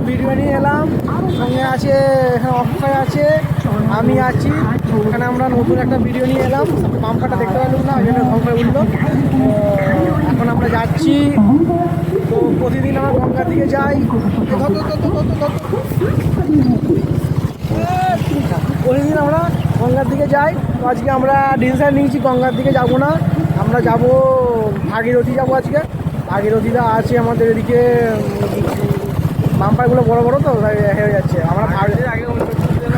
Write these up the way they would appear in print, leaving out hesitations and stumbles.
Video নিয়ে এলাম। সঙ্গে আছে এখানে অক্ষয় আছে, আমি আছি। এখানে আমরা নতুন একটা ভিডিও নিয়ে এলাম। পাম্পাটা দেখতে পেলাম না, ওই জন্য অক্ষয় উঠলো। এখন আমরা যাচ্ছি। তো প্রতিদিন আমরা গঙ্গার দিকে যাই। প্রতিদিন আমরা গঙ্গার দিকে যাই। তো আজকে আমরা ডিসিশন নিয়েছি গঙ্গার দিকে যাব না, আমরা যাব ভাগীরথী যাবো আজকে। ভাগীরথীটা আছে আমাদের এদিকে, বাম্পারগুলো বড় বড় তো হয়ে যাচ্ছে। আমরা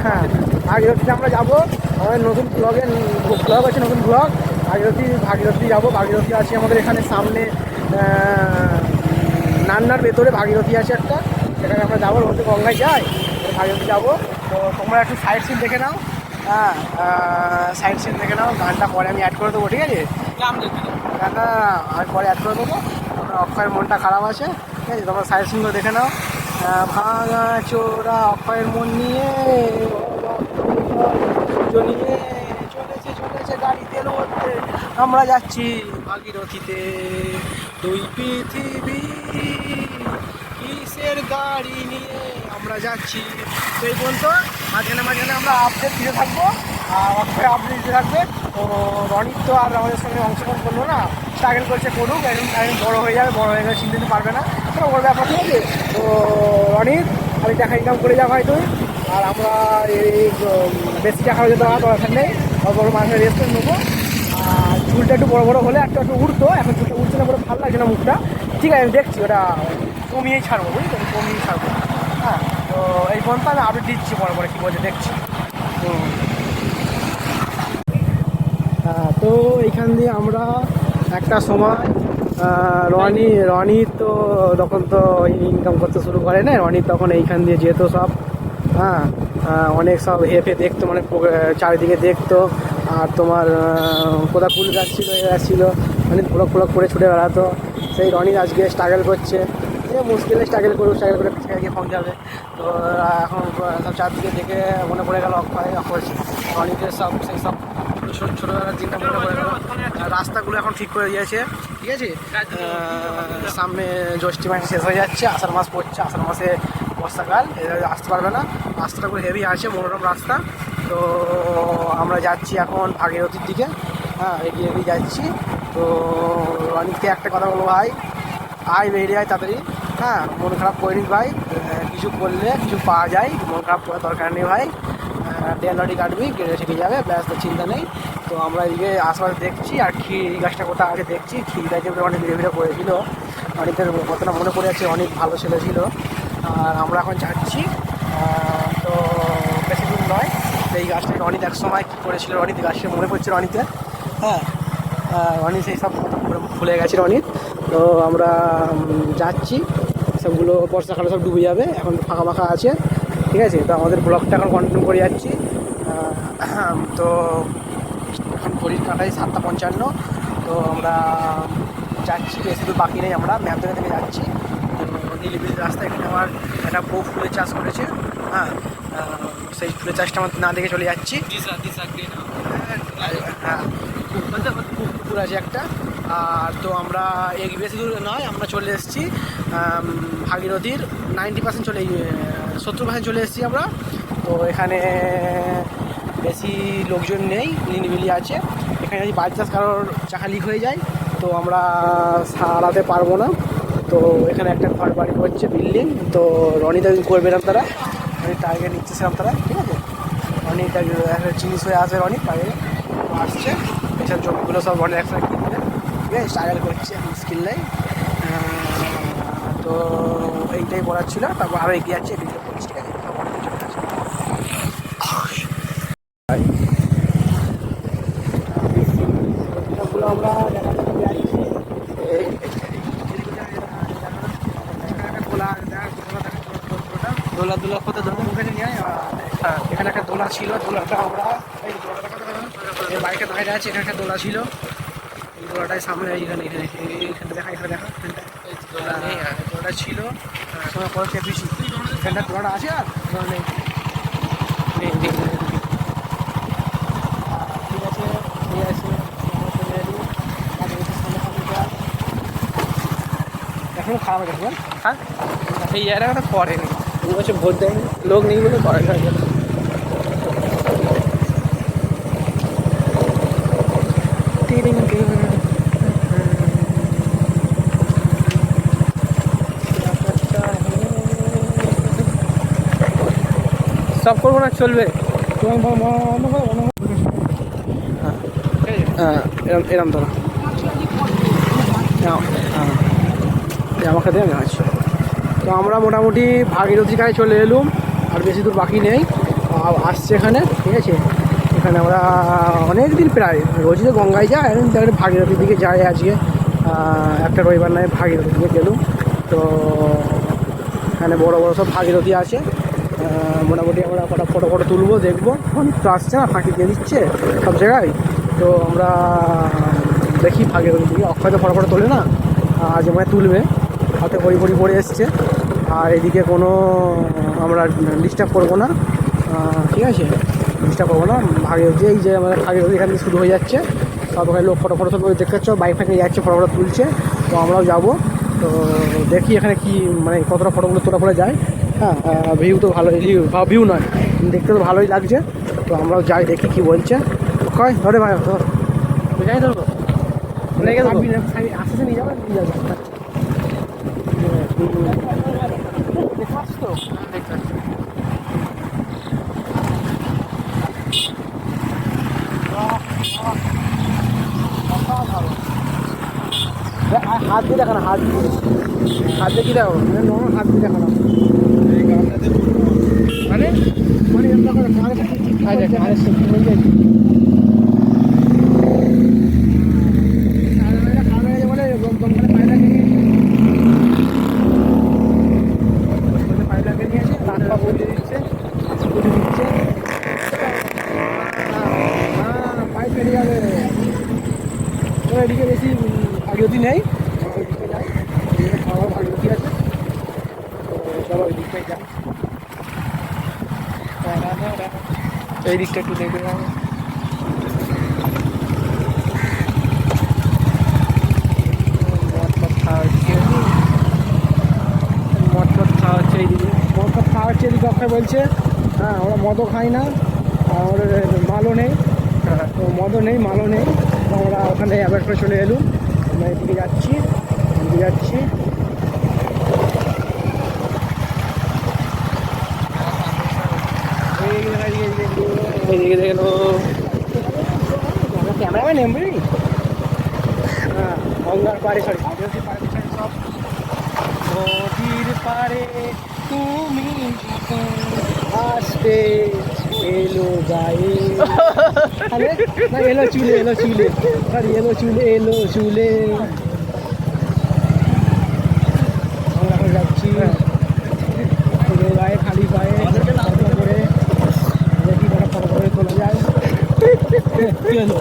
হ্যাঁ ভাগীরথীতে আমরা যাবো। আমাদের নতুন ব্লগ আছে, নতুন ব্লগ ভাগীরথী যাবো। ভাগীরথী আছে আমাদের এখানে সামনে, নান্নার ভেতরে ভাগীরথী আছে একটা, সেখানে আমরা যাবো। রোজে গঙ্গায় যাই, ভাগীরথী যাবো। তো তোমরা একটু সাইড সিন দেখে নাও। হ্যাঁ, সাইড সিন দেখে নাও। গানটা পরে আমি অ্যাড করে দেবো, ঠিক আছে? গানটা আমি পরে অ্যাড করে দেবো। অক্ষয়ের মনটা খারাপ আছে, ঠিক আছে? তোমরা সাইড সিনগুলো দেখে নাও। ভাঙা চোরা অক্ষয়ের মন নিয়ে নিয়ে চলেছে গাড়িতে রোদে। আমরা যাচ্ছি ভাগীরথীতে, দুই পৃথিবী কিসের গাড়ি নিয়ে আমরা যাচ্ছি। তো এই পর্যন্ত মাঝখানে আমরা আপডেট দিতে থাকবো, আর অক্ষয় আপডেট দিতে থাকবে। তো রনিত তো আর আমাদের সঙ্গে অংশগ্রহণ করলো না, স্ট্রাগল করছে, করুক। এখন বড়ো হয়ে যাবে, বড়ো হয়ে গেলে চিনতে দিতে পারবে না, কোনো বড় ব্যাপার, ঠিক আছে? তো রনিত খালি টাকা ইনকাম করে যা ভাই তুই, আর আমরা এই বেশি টাকা হয়ে যেতে হবে দরকার নেই। বড় মানুষের রেস্টুরেন্ট নেবো। আর চুলটা একটু বড়ো বড়ো হলে একটু উঠতো, এখন চুলটা উঠছে না, বলে ভালো লাগছে না মুখটা। ঠিক আছে, আমি দেখছি, ওটা কমিয়েই ছাড়বো, বুঝলি? কমিয়েই ছাড়বো। হ্যাঁ, তো এই পর্যন্ত আমি আপডেট দিচ্ছি, পরে কী বলছে দেখছি। হ্যাঁ, তো এইখান দিয়ে আমরা একটা সময় রনি তো তখন তো ইনকাম করতে শুরু করে না। রনি তখন এইখান দিয়ে যেত সব, হ্যাঁ, অনেক সব হেফে দেখতো, মানে চারিদিকে দেখতো। আর তোমার কোথাও ফুল গাছ ছিল, মানে ব্লক করে ছুটে বেড়াতো। সেই রনি আজকে স্ট্রাগল করছে, মুশকিলে স্ট্রাগল করে গিয়ে পৌঁছাবে। তো এখন সব চারদিকে দেখে মনে পড়ে গেল অক্ষয় রনিদের সব সেই সব ছোটোবেলার দিনটা মনে পড়ে গেল। রাস্তাগুলো এখন ঠিক করে দিয়েছে, ঠিক আছে? সামনে জ্যৈষ্ঠী মাস শেষ হয়ে যাচ্ছে, আষাঢ় মাস পড়ছে। আষাঢ় মাসে বর্ষাকাল, আসতে পারবে না। রাস্তাগুলো হেভি আছে, মনোরম রাস্তা। তো আমরা যাচ্ছি এখন ভাগীরথীর দিকে, হ্যাঁ, এগিয়ে যাচ্ছি। তো রনিকে একটা কথা বলবো, ভাই বেরিয়ে আয় তাড়াতাড়ি। হ্যাঁ, মন খারাপ করিস ভাই, কিছু করলে কিছু পাওয়া যায়, মন খারাপ করার দরকার নেই ভাই। ডেলারি কাটবি, কেটে শিখে যাবে, ব্যাস, তো চিন্তা নেই। তো আমরা এদিকে আশেপাশে দেখছি, আর ক্ষীর গাছটা কোথাও আগে দেখছি। ক্ষীর গাছে অনেক ভিড়ে করেছিল, অনেকের কতটা মনে পড়ে যাচ্ছে, অনেক ভালো ছেলে ছিল। আর আমরা এখন যাচ্ছি, তো বেশি দূর নয়। তো এই গাছটা রনিত এক সময় কী করেছিল, রনিত গাছটা মনে পড়ছে রনিতে। হ্যাঁ, রনি সেই সব ভুলে গেছে রনিত। তো আমরা যাচ্ছি, সবগুলো বর্ষাকালে সব ডুবে যাবে, এখন ফাঁকা আছে, ঠিক আছে? তো আমাদের ব্লগটা এখন কন্টিনিউ করে যাচ্ছি। তো এখন ঘড়ির কাঁটায় 7:55। তো আমরা যাচ্ছি, বেশি দূর বাকি নেই, আমরা ম্যাপ থেকে যাচ্ছি। তো নীলবিল রাস্তা, এখানে আমার একটা বউ ফুলের চাষ করেছে। হ্যাঁ, সেই ফুলের চাষটা আমার না দেখে চলে যাচ্ছি। হ্যাঁ, পুকুর আছে একটা। আর তো আমরা বেশি দূরে নয়, আমরা চলে এসেছি ভাগীরথীর 90% 70% চলে এসেছি আমরা। তো এখানে বেশি লোকজন নেই, নিরিবিলি আছে। এখানে যদি বাই চান্স কারোর চাকা লিক হয়ে যায়, তো আমরা সারাতে পারবো না। তো এখানে একটা ঘর বাড়ি করছে, বিল্ডিং। তো রনিতা করবে না তারা, রনি টার্গেট নিচ্ছেছিলাম তারা, ঠিক আছে? রনি একটা জিনিস হয়ে আসবে, রনি টার্গেট আসছে। এসব জমিগুলো সব রনি একসাথে কিনবে, ঠিক আছে? স্ট্রাগল করছে, স্কিল নেই। তো এইটাই বলার ছিল। তারপর আরও এগিয়ে যাচ্ছে, এদিকে করছি, ঠিক আছে? আমরা দোলা কোথাও ওখানে নিয়ে এখানে একটা দোলা ছিল, দোলাটা আমরা এই বাইকটা দাঁড়িয়ে আছে, এখানে একটা দোলা ছিল। এই দোলাটাই সামনে, এইখানে দেখা, এখানটা দোলাটা ছিল, সময় পরে চেপেছি। এখানটা দোলাটা আছে, আর দোলা নেই। ঠিক আছে, এখনো খারাপ আছে, হ্যাঁ, এই জায়গাটা করেনি। বলছে ভোট দেয়নি, লোক নেই বলে করা যায় না। সব করবো না, চলবে। এরম ধরো আমাকে দেয় আমি আছি। তো আমরা মোটামুটি ভাগীরথী গায়ে চলে এলুম, আর বেশি দূর বাকি নেই, আসছে এখানে, ঠিক আছে। এখানে আমরা অনেক দিন প্রায় রোজই তো গঙ্গায় যায়, ভাগীরথীর দিকে যাই আজকে। একটা রবিবার নয় ভাগীরথীর দিকে গেলুম। তো এখানে বড় বড় সব ভাগীরথী আছে। মোটামুটি আমরা কটা ফটো তুলবো, দেখবো। অনেক তো আসছে না, ফাঁকি দিয়ে দিচ্ছে সব জায়গায়। তো আমরা দেখি ভাগীরথী দিকে, অক্ষয় তো ফটো তোলে না, আজ মানে তুলবে, হাতে বড়ি পড়ে এসছে। আর এদিকে কোনো আমরা ডিস্টার্ব করবো না, ঠিক আছে, ডিস্টার্ব করবো না। ভাগীরথী এই যে আমাদের ভাগীরথী এখান থেকে শুরু হয়ে যাচ্ছে, সব ওখানে লোক ফটো তুলবে, দেখতে পাচ্ছ বাইক ফাইক নিয়ে যাচ্ছে, ফটো তুলছে। তো আমরাও যাবো। তো দেখি এখানে কি মানে কতটা ফটোগুলো তোলা পড়ে যায়। হ্যাঁ, ভিউ তো ভালোই, ভিউ নয়, দেখতে তো ভালোই লাগছে। তো আমরাও যাই, দেখি কি বলছে। কয় ধরে ভাই, ধর যাই, ধরবো আস্তে নিয়ে যাবো, নিয়ে যাবো। হাত দিয়ে দেখানো, হাত দিয়ে কি দেখো, হাত দিয়ে দেখানো মানে মানে এদিকে বেশি ভাগীরথী নেই, ভাগীরথী আছে। তো চলো ওই দিকটাই যা, এই দিকটা একটু দেখে মদ খাওয়া হচ্ছে এইদিকে, খাওয়া হচ্ছে এদিকে। অক্ষয় বলছে হ্যাঁ আমরা মদও খাই না, আর আমাদের মালও নেই, তো মদও নেই মালও নেই। তো আমরা ওখানে অ্যাভয়েড করে চলে এলুম। আমরা এদিকে যাচ্ছি, এইদিকে দেখলো ক্যামেরাম্যান এমনি। হ্যাঁ, গঙ্গার পাড়ে, সরি সব নদীর পাড়ে তুমি আসতে এলো গায়ে, এলো চুলে সরি এলো চুলে আমরা এখন যাচ্ছি গায়ে, খালি পায়ে করে দেখি কটা ফটো করে তোলা যায়। কি হলো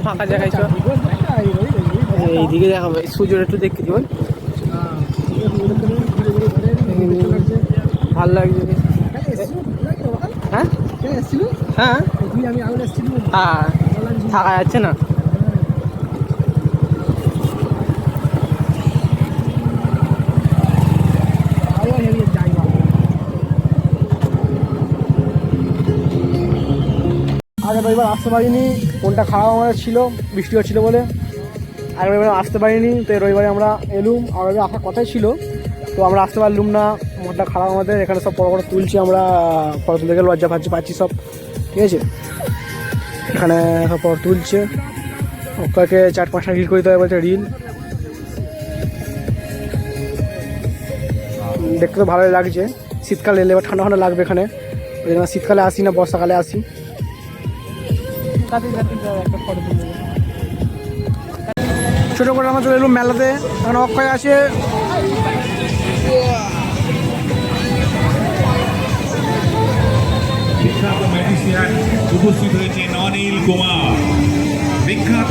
ফাঁকা জায়গায় এইদিকে দেখাবো, সূর্যটা একটু দেখতে দিবেন, ভালো লাগছে। হ্যাঁ হ্যাঁ হ্যাঁ, থাকা যাচ্ছে না। আগের এবার আসতে পারিনি, ফোনটা খারাপ আমাদের ছিল, বৃষ্টি হচ্ছিলো বলে আগের এবার আসতে পারিনি। তো রবিবারে আমরা এলুম, আগের আসার কথাই ছিল, তো আমরা আসতে পারলুম না, মনটা খারাপ আমাদের। এখানে সব বড় তুলছি আমরা, ফটো তুলতে গেলে লজ্জা পাচ্ছি সব, ঠিক আছে। এখানে সব ফটো তুলছে, ওকে 4-5টা রিল করে দিতে হবে বলছে, রিল দেখতে তো ভালোই লাগছে। শীতকালে এলে এবার ঠান্ডা লাগবে এখানে, ওই জন্য শীতকালে আসি না, বর্ষাকালে আসি। ছোটো করে আমরা চলে এলাম মেলাতে, এখন অক্ষয় আছে। বিখ্যাত ম্যাজিশিয়ান উপস্থিত হয়েছেন অনিল কুমার, বিখ্যাত।